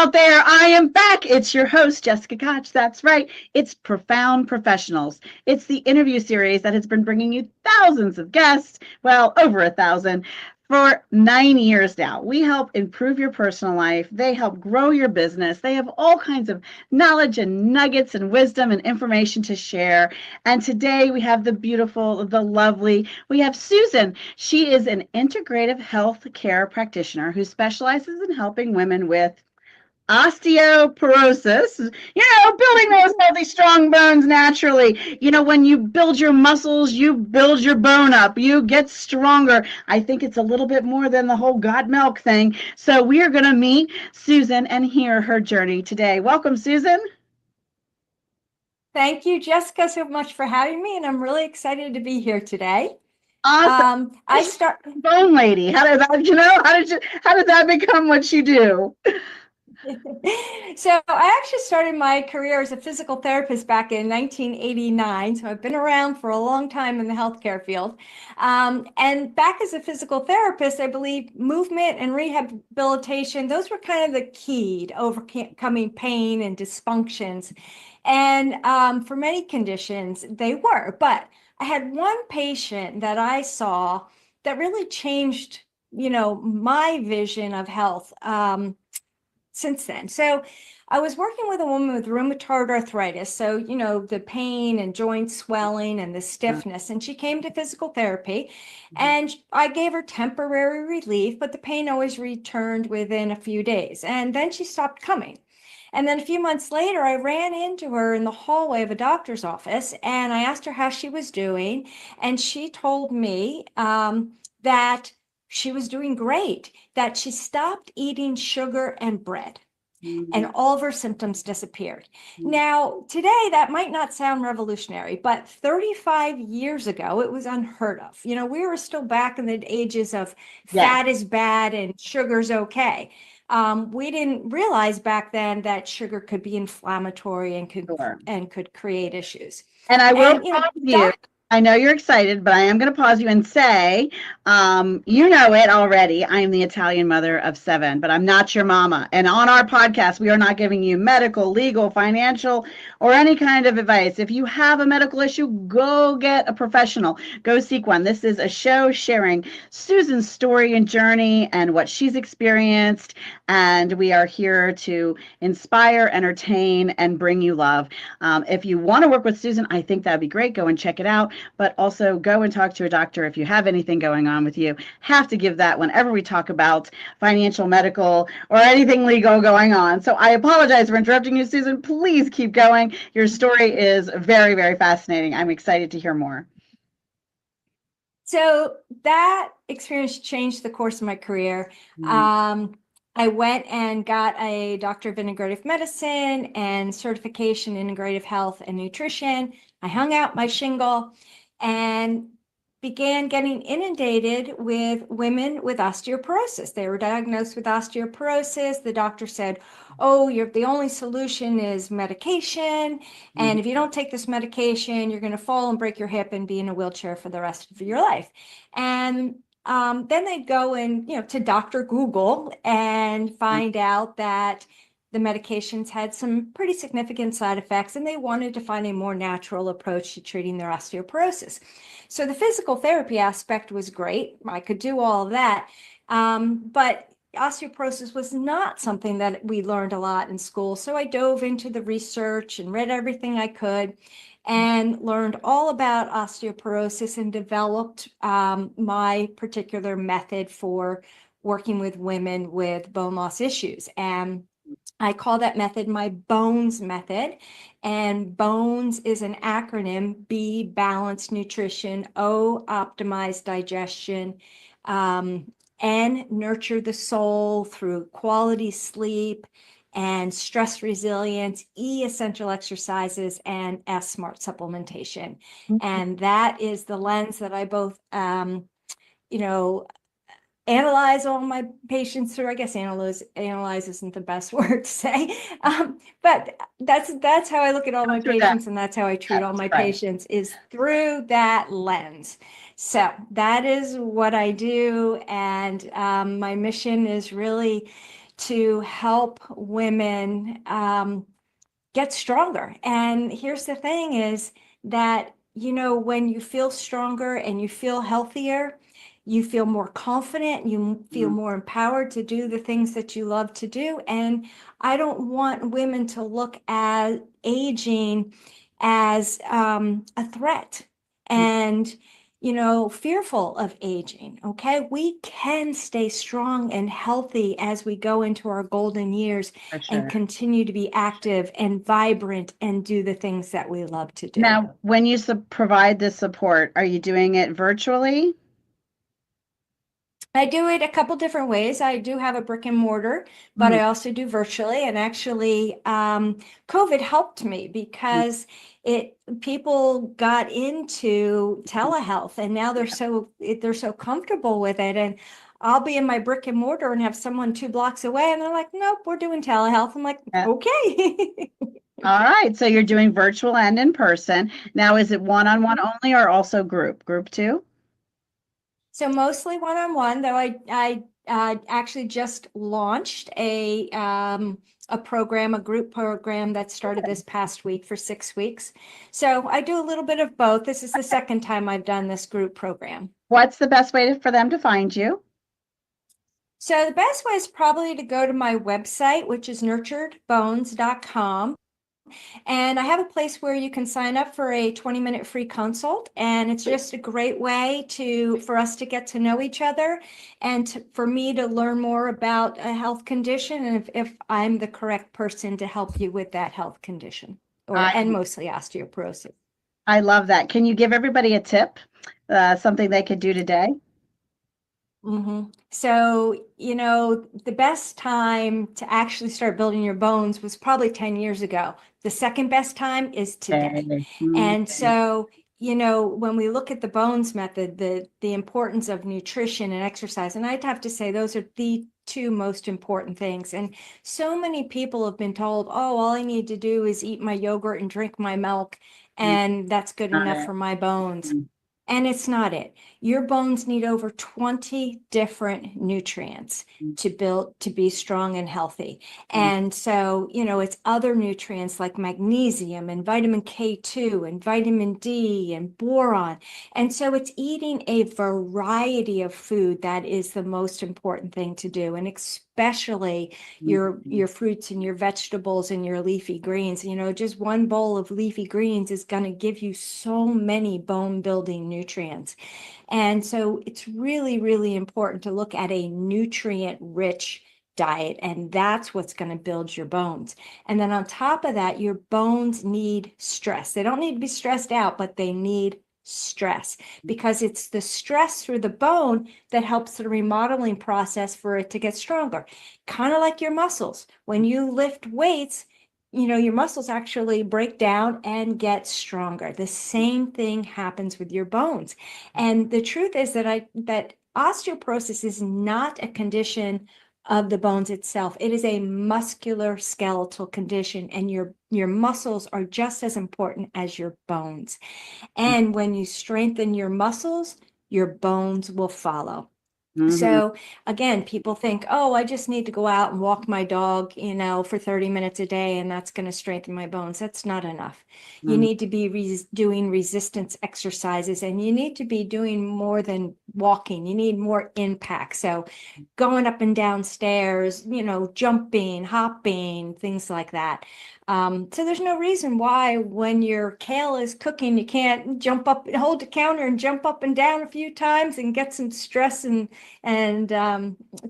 out there. I am back. It's your host, Jessica Koch. That's right. It's Profound Professionals. It's the interview series that has been bringing you thousands of guests, well, over 1,000, for 9 years now. We help improve your personal life. They help grow your business. They have all kinds of knowledge and nuggets and wisdom and information to share. And today we have the beautiful, the lovely, we have Susan. She is an integrative health care practitioner who specializes in helping women with osteoporosis, building those healthy, strong bones naturally. When you build your muscles, you build your bone up, you get stronger. I think it's a little bit more than the whole got milk thing. So we are going to meet Susan and hear her journey today. Welcome, Susan. Thank you, Jessica, so much for having me, and I'm really excited to be here today. Awesome. Bone lady. How did that become what you do? So I actually started my career as a physical therapist back in 1989. So I've been around for a long time in the healthcare field. And back as a physical therapist, I believe movement and rehabilitation, those were kind of the key to overcoming pain and dysfunctions. And for many conditions, they were. But I had one patient that I saw that really changed, my vision of health. Since then. So I was working with a woman with rheumatoid arthritis. So, the pain and joint swelling and the stiffness. And she came to physical therapy and I gave her temporary relief, but the pain always returned within a few days. And then she stopped coming. And then a few months later, I ran into her in the hallway of a doctor's office and I asked her how she was doing. And she told me that she was doing great, that she stopped eating sugar and bread, and all of her symptoms disappeared. Now, today, that might not sound revolutionary, but 35 years ago, it was unheard of. We were still back in the ages of fat is bad and sugar's okay. We didn't realize back then that sugar could be inflammatory and could create issues. And I will pause you. I know you're excited, but I am going to pause you and say, you know it already. I am the Italian mother of 7, but I'm not your mama. And on our podcast, we are not giving you medical, legal, financial, or any kind of advice. If you have a medical issue, go get a professional. Go seek one. This is a show sharing Susan's story and journey and what she's experienced. And we are here to inspire, entertain, and bring you love. If you want to work with Susan, I think that'd be great. Go and check it out. But also go and talk to a doctor if you have anything going on with you. Have to give that whenever we talk about financial, medical, or anything legal going on. So I apologize for interrupting you, Susan. Please keep going. Your story is very, very fascinating. I'm excited to hear more. So that experience changed the course of my career. I went and got a doctorate of integrative medicine and certification in integrative health and nutrition. I hung out my shingle and began getting inundated with women with osteoporosis. They were diagnosed with osteoporosis. The doctor said, oh, the only solution is medication. And if you don't take this medication, you're going to fall and break your hip and be in a wheelchair for the rest of your life. And then they'd go and, to Dr. Google and find out that the medications had some pretty significant side effects, and they wanted to find a more natural approach to treating their osteoporosis. So the physical therapy aspect was great. I could do all of that. But osteoporosis was not something that we learned a lot in school. So I dove into the research and read everything I could and learned all about osteoporosis and developed my particular method for working with women with bone loss issues. And I call that method my BONES method. And BONES is an acronym: B, balanced nutrition; O, optimized digestion; N, nurture the soul through quality sleep and stress resilience; E, essential exercises; and S, smart supplementation. And that is the lens that I both, analyze all my patients through. I guess analyze isn't the best word to say, but that's how I look at all my patients, and that's how I treat all my patients, is through that lens. So that is what I do, and my mission is really to help women get stronger. And here's the thing is that, when you feel stronger and you feel healthier, you feel more confident, you feel more empowered to do the things that you love to do. And I don't want women to look at aging as a threat and, fearful of aging. Okay. We can stay strong and healthy as we go into our golden years and continue to be active and vibrant and do the things that we love to do. Now, when you provide this support, are you doing it virtually? I do it a couple different ways. I do have a brick and mortar, but I also do virtually. And actually, COVID helped me because people got into telehealth, and now they're so comfortable with it. And I'll be in my brick and mortar and have someone 2 blocks away, and they're like, "Nope, we're doing telehealth." I'm like, "Okay." All right. So you're doing virtual and in person. Now, is it one-on-one only or also group too? So mostly one-on-one, though I actually just launched a group program that started this past week for 6 weeks. So I do a little bit of both. This is the second time I've done this group program. What's the best way for them to find you? So the best way is probably to go to my website, which is nurturedbones.com. And I have a place where you can sign up for a 20-minute free consult. And it's just a great way for us to get to know each other and for me to learn more about a health condition and if I'm the correct person to help you with that health condition and mostly osteoporosis. I love that. Can you give everybody a tip, something they could do today? So, the best time to actually start building your bones was probably 10 years ago. The second best time is today. And so, when we look at the bones method, the importance of nutrition and exercise, and I'd have to say those are the 2 most important things. And so many people have been told, oh, all I need to do is eat my yogurt and drink my milk, and that's good enough for my bones. And it's not it. Your bones need over 20 different nutrients to be strong and healthy. And so, it's other nutrients like magnesium and vitamin K2 and vitamin D and boron. And so it's eating a variety of food that is the most important thing to do. And especially your fruits and your vegetables and your leafy greens. Just one bowl of leafy greens is going to give you so many bone building nutrients. And so it's really, really important to look at a nutrient rich diet, and that's what's going to build your bones. And then on top of that, your bones need stress. They don't need to be stressed out, but they need stress because it's the stress through the bone that helps the remodeling process for it to get stronger. Kind of like your muscles. When you lift weights, your muscles actually break down and get stronger. The same thing happens with your bones. And the truth is that osteoporosis is not a condition of the bones itself. It is a muscular skeletal condition, and your muscles are just as important as your bones. And when you strengthen your muscles, your bones will follow. So again, people think, oh, I just need to go out and walk my dog, for 30 minutes a day, and that's going to strengthen my bones. That's not enough. You need to be doing resistance exercises, and you need to be doing more than walking. You need more impact. So going up and down stairs, jumping, hopping, things like that. So there's no reason why when your kale is cooking, you can't jump up, hold the counter and jump up and down a few times and get some stress and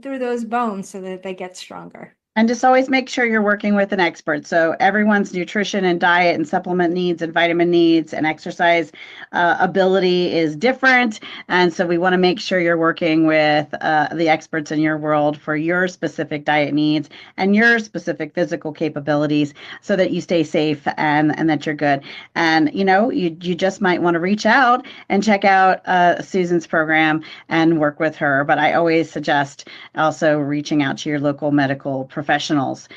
through those bones so that they get stronger. And just always make sure you're working with an expert. So everyone's nutrition and diet and supplement needs and vitamin needs and exercise ability is different. And so we want to make sure you're working with the experts in your world for your specific diet needs and your specific physical capabilities so that you stay safe and that you're good. And, you just might want to reach out and check out Susan's program and work with her. But I always suggest also reaching out to your local medical professional professionals.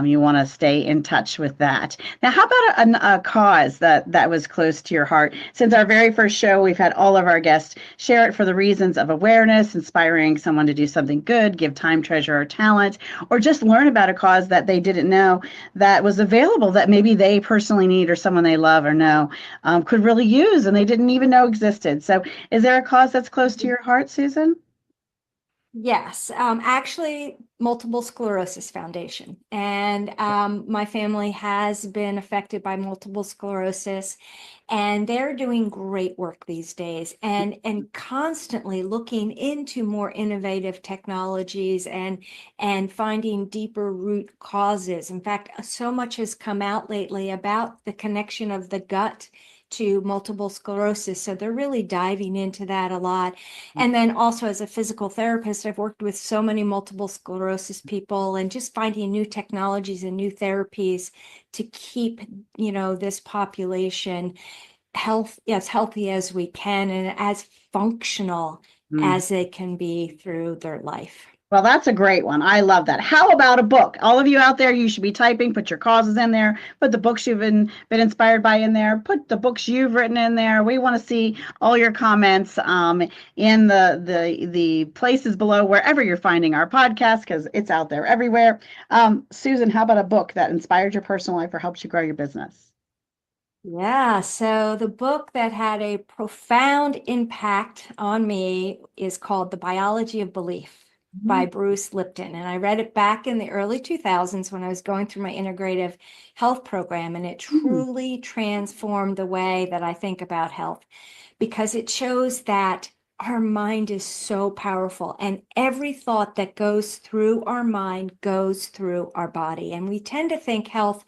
You want to stay in touch with that. Now, how about a cause that was close to your heart? Since our very first show, we've had all of our guests share it for the reasons of awareness, inspiring someone to do something good, give time, treasure, or talent, or just learn about a cause that they didn't know that was available that maybe they personally need or someone they love or know could really use and they didn't even know existed. So is there a cause that's close to your heart, Susan? Yes, actually, Multiple Sclerosis Foundation. And my family has been affected by multiple sclerosis, and they're doing great work these days and constantly looking into more innovative technologies and finding deeper root causes. In fact, so much has come out lately about the connection of the gut to multiple sclerosis. So they're really diving into that a lot. And then also as a physical therapist, I've worked with so many multiple sclerosis people and just finding new technologies and new therapies to keep, this population as healthy as we can and as functional as they can be through their life. Well, that's a great one. I love that. How about a book? All of you out there, you should be typing, put your causes in there, put the books you've been inspired by in there, put the books you've written in there. We want to see all your comments in the places below, wherever you're finding our podcast, because it's out there everywhere. Susan, how about a book that inspired your personal life or helps you grow your business? Yeah, so the book that had a profound impact on me is called The Biology of Belief by Bruce Lipton. And I read it back in the early 2000s when I was going through my integrative health program, and it truly transformed the way that I think about health because it shows that our mind is so powerful, and every thought that goes through our mind goes through our body. And we tend to think health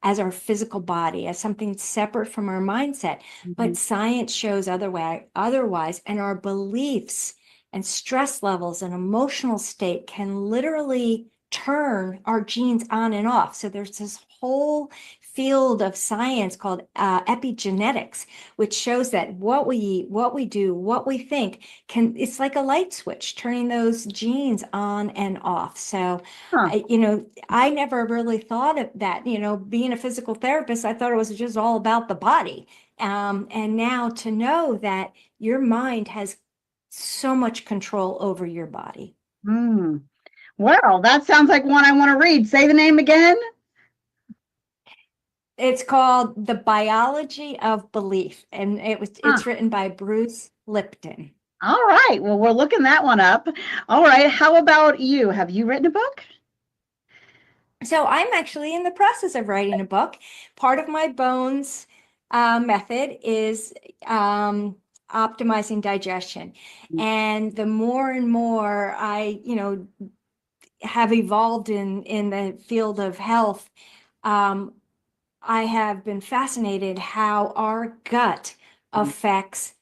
as our physical body, as something separate from our mindset. But science shows otherwise, and our beliefs and stress levels and emotional state can literally turn our genes on and off. So there's this whole field of science called epigenetics, which shows that what we eat, what we do, what we think it's like a light switch, turning those genes on and off. So, I never really thought of that, being a physical therapist, I thought it was just all about the body. And now to know that your mind has so much control over your body. Well, that sounds like one I want to read. Say the name again. It's called The Biology of Belief, and it's written by Bruce Lipton. All right. Well, we're looking that one up. All right. How about you? Have you written a book? So I'm actually in the process of writing a book. Part of my bones method is optimizing digestion. And the more and more I, have evolved in the field of health, I have been fascinated how our gut affects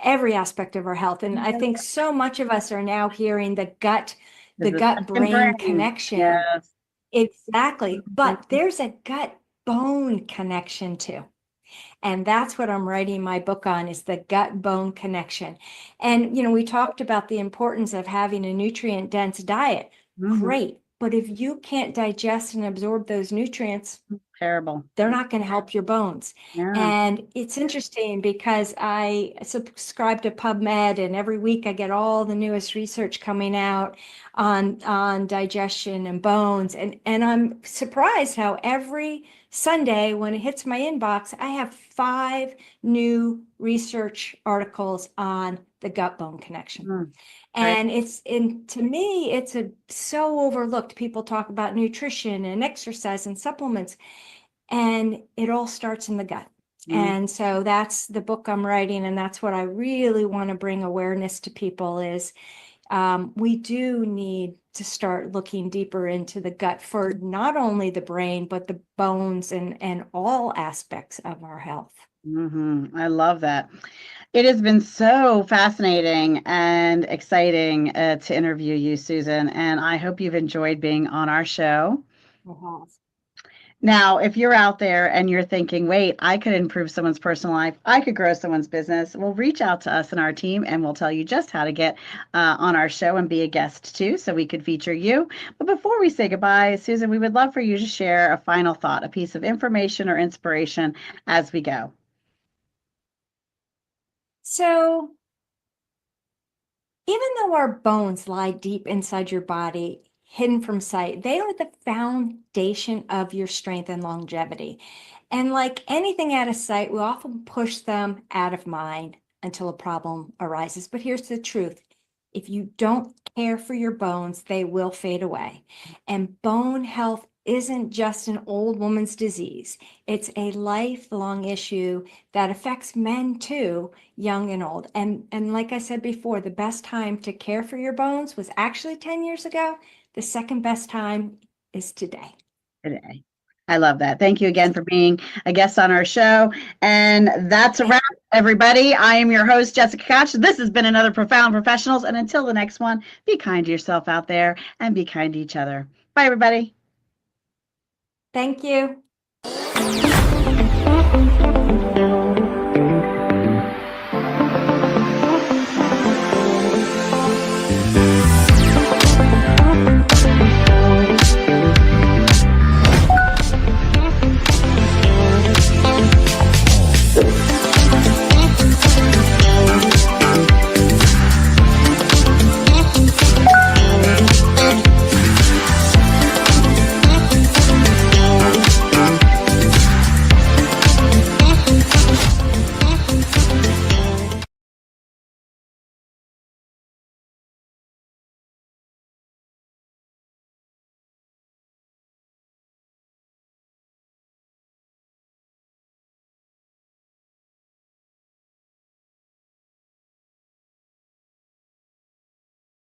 every aspect of our health. And I think so much of us are now hearing the gut-brain connection. Yes. Exactly. But there's a gut-bone connection too. And that's what I'm writing my book on, is the gut-bone connection. And, we talked about the importance of having a nutrient-dense diet. Great. But if you can't digest and absorb those nutrients, terrible. They're not going to help your bones. Yeah. And it's interesting because I subscribe to PubMed, and every week I get all the newest research coming out on digestion and bones. And I'm surprised how every Sunday when it hits my inbox, I have 5 new research articles on the gut-bone connection. And to me, it's so overlooked. People talk about nutrition and exercise and supplements, and it all starts in the gut. And so that's the book I'm writing, and that's what I really want to bring awareness to people is we do need to start looking deeper into the gut for not only the brain, but the bones and all aspects of our health. I love that. It has been so fascinating and exciting to interview you, Susan, and I hope you've enjoyed being on our show. Now, if you're out there and you're thinking, wait, I could improve someone's personal life, I could grow someone's business, well, reach out to us and our team, and we'll tell you just how to get on our show and be a guest too, so we could feature you. But before we say goodbye, Susan, we would love for you to share a final thought, a piece of information or inspiration as we go. So, even though our bones lie deep inside your body, hidden from sight, they are the foundation of your strength and longevity. And like anything out of sight, we often push them out of mind until a problem arises. But here's the truth. If you don't care for your bones, they will fade away. And bone health isn't just an old woman's disease. It's a lifelong issue that affects men too, young and old. And like I said before, the best time to care for your bones was actually 10 years ago. The second best time is today. Today. I love that. Thank you again for being a guest on our show. And that's a wrap, everybody. I am your host, Jessica Koch. This has been another Profound Professionals. And until the next one, be kind to yourself out there and be kind to each other. Bye, everybody. Thank you.